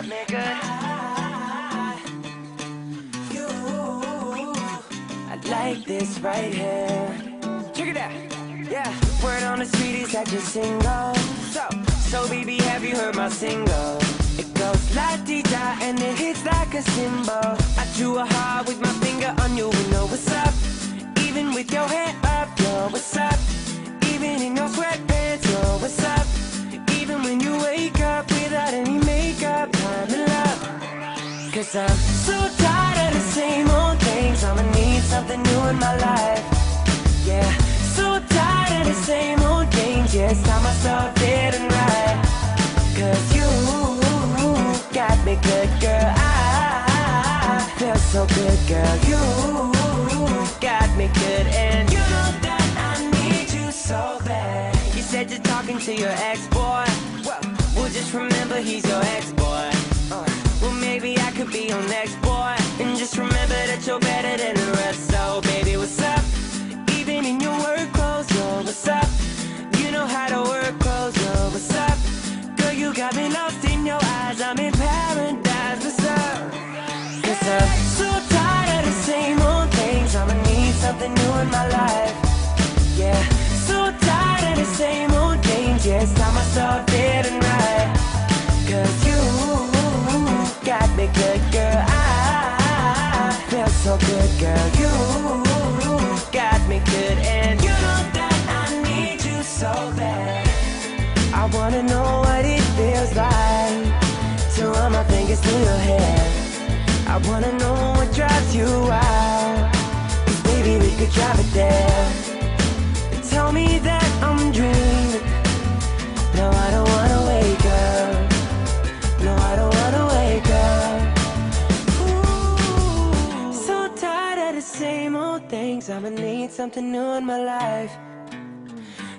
got me good. I like this right here. Check it out. Yeah, word on the street is that you're single. So baby, have you heard my single? It goes la-dee-da and it hits like a cymbal. I drew a heart with my finger on your window. What's up? Even with your head up, yo, what's up? Even in your sweatpants, yo, what's up? Even when you wake up without any makeup, I'm in love. Cause I'm so tired of the same old things. I'ma need something new in my life. Yeah, so tired of the same old games. Yeah, it's time I start getting right. Cause you got me good, girl. I feel so good, girl. You got me good, and you know that I need you so bad. You said you're talking to your ex-boy. Well, just remember he's your ex-boy. Well, maybe I could be your next boy. And just remember that you're better than the rest. So, baby, what's up? Even in your work clothes, yo, what's up? You know how to work clothes, yo, what's up? Girl, you got me lost in your eyes. I'm in paradise, what's up? Cause I'm so tired of the same old things. I'ma need something new in my life. Yeah, so tired of the same old games. Yeah, it's time I start getting right. Cause you got me good, girl. I feel so good, girl. You got me good, and you know that I need you so bad. I wanna know what it feels like to run my fingers through your hair. I wanna know what drives you out. Cause baby, we could drive it there. Tell me that I'm dreaming. No, I don't wanna wake up. No, I don't wanna wake up. Ooh, so tired of the same old things. I'ma need something new in my life.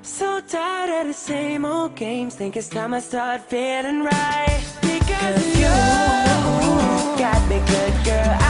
So tired of the same old games. Think it's time I start feeling right. Because you got me good, girl.